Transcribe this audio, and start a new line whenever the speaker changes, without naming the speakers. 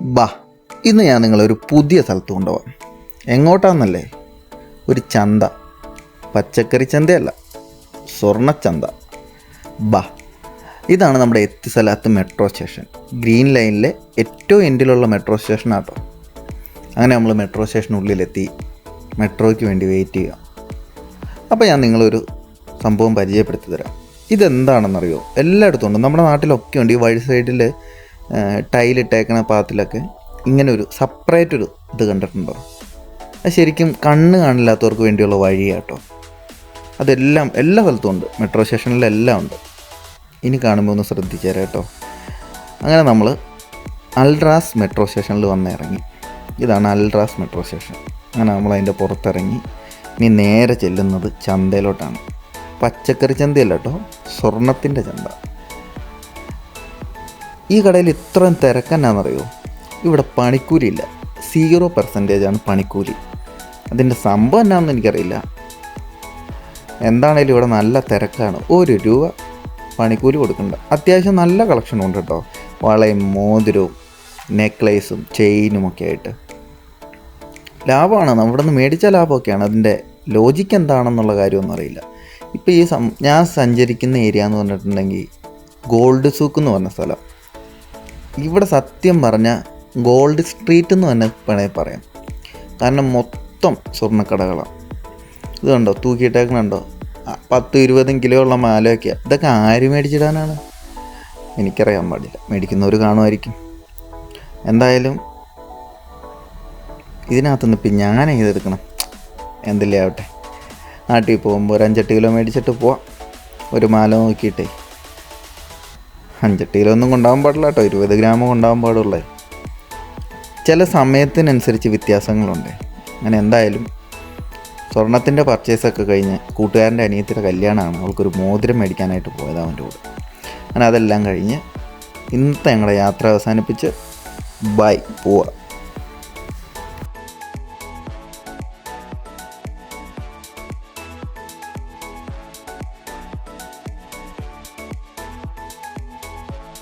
ബാ, ഇന്ന് ഞാൻ നിങ്ങളൊരു പുതിയ സ്ഥലത്ത് കൊണ്ടുപോകാം. എങ്ങോട്ടാണെന്നല്ലേ? ഒരു ചന്ത. പച്ചക്കറി ചന്തയല്ല, സ്വർണ്ണച്ചന്ത. ബാ, ഇതാണ് നമ്മുടെ എത്തിസലാത്ത് മെട്രോ സ്റ്റേഷൻ. ഗ്രീൻ ലൈനിലെ ഏറ്റവും എൻഡിലുള്ള മെട്രോ സ്റ്റേഷനാട്ടോ. അങ്ങനെ നമ്മൾ മെട്രോ സ്റ്റേഷനുള്ളിലെത്തി മെട്രോയ്ക്ക് വേണ്ടി വെയിറ്റ് ചെയ്യുക. അപ്പോൾ ഞാൻ നിങ്ങളൊരു സംഭവം പരിചയപ്പെടുത്തി തരാം. ഇതെന്താണെന്നറിയോ? എല്ലായിടത്തും ഉണ്ട്. നമ്മുടെ നാട്ടിലൊക്കെ ഉണ്ട്. ഈ വഴി സൈഡിൽ ടൈലിട്ടേക്കണ പാത്തിലൊക്കെ ഇങ്ങനെ ഒരു സെപ്പറേറ്റ് ഒരു ഇത് കണ്ടിട്ടുണ്ടോ? അത് ശരിക്കും കണ്ണ് കാണില്ലാത്തവർക്ക് വേണ്ടിയുള്ള വഴിയാട്ടോ. അതെല്ലാം എല്ലാ സ്ഥലത്തും ഉണ്ട്. മെട്രോ സ്റ്റേഷനിലെല്ലാം ഉണ്ട്. ഇനി കാണുമ്പോൾ ഒന്ന് ശ്രദ്ധിച്ചേരാം കേട്ടോ. അങ്ങനെ നമ്മൾ അൽറാസ് മെട്രോ സ്റ്റേഷനിൽ വന്നിറങ്ങി. ഇതാണ് അൽറാസ് മെട്രോ സ്റ്റേഷൻ. അങ്ങനെ നമ്മൾ അതിൻ്റെ പുറത്തിറങ്ങി ഇനി നേരെ ചെല്ലുന്നത് ചന്തയിലോട്ടാണ്. പച്ചക്കറി ചന്തയല്ല കേട്ടോ, സ്വർണത്തിൻ്റെ ചന്ത. ഈ കടയിൽ ഇത്രയും തിരക്കെന്നാണെന്നറിയോ? ഇവിടെ പണിക്കൂലിയില്ല. 0% പണിക്കൂലി. അതിൻ്റെ സംഭവം എന്നാണെന്ന് എനിക്കറിയില്ല. എന്താണേലും ഇവിടെ നല്ല തിരക്കാണ്. 1 രൂപ പണിക്കൂലി കൊടുക്കണ്ട. അത്യാവശ്യം നല്ല കളക്ഷനും ഉണ്ട് കേട്ടോ. വളയും മോതിരവും നെക്ലേസും ചെയിനും ഒക്കെ ആയിട്ട് ലാഭമാണ്. ഇവിടെ നിന്ന് മേടിച്ച ലാഭമൊക്കെയാണ്. അതിൻ്റെ ലോജിക്ക് എന്താണെന്നുള്ള കാര്യമൊന്നും അറിയില്ല. ഇപ്പോൾ ഈ ഞാൻ സഞ്ചരിക്കുന്ന ഏരിയ എന്ന് പറഞ്ഞിട്ടുണ്ടെങ്കിൽ ഗോൾഡ് സൂക്ക് എന്ന് പറഞ്ഞ സ്ഥലം. ഇവിടെ സത്യം പറഞ്ഞാൽ ഗോൾഡ് സ്ട്രീറ്റ് എന്ന് തന്നെ വേണമെങ്കിൽ പറയാം. കാരണം മൊത്തം സ്വർണ്ണക്കടകളാണ്. ഇത് കണ്ടോ, തൂക്കിയിട്ടേക്കണുണ്ടോ? 10-20 കിലോ ഉള്ള മാലയൊക്കെയാണ്. ഇതൊക്കെ ആര് മേടിച്ചിടാനാണ്? എനിക്കറിയാൻ പാടില്ല. മേടിക്കുന്നവർ കാണുമായിരിക്കും. എന്തായാലും ഇതിനകത്തുനിന്ന് ഇപ്പം ഞാൻ ചെയ്തെടുക്കണം. എന്തില്ലേ ആവട്ടെ, നാട്ടിൽ പോകുമ്പോൾ ഒരു 5-8 കിലോ മേടിച്ചിട്ട് പോവാം. ഒരു മാല നോക്കിയിട്ടേ. 5-8 കിലോ ഒന്നും കൊണ്ടുപോകാൻ പാടില്ല കേട്ടോ. 20 ഗ്രാം കൊണ്ടുപോകാൻ പാടുള്ളേ. ചില സമയത്തിനനുസരിച്ച് വ്യത്യാസങ്ങളുണ്ട്. അങ്ങനെ എന്തായാലും സ്വർണത്തിൻ്റെ പർച്ചേസൊക്കെ കഴിഞ്ഞ് കൂട്ടുകാരൻ്റെ അനിയത്തിയുടെ കല്യാണമാണ്. അവൾക്കൊരു മോതിരം മേടിക്കാനായിട്ട് പോയത് അവൻ്റെ കൂടെ. അങ്ങനെ അതെല്ലാം കഴിഞ്ഞ് ഇന്നത്തെ ഞങ്ങളുടെ യാത്ര അവസാനിപ്പിച്ച് ബൈ പോവാം.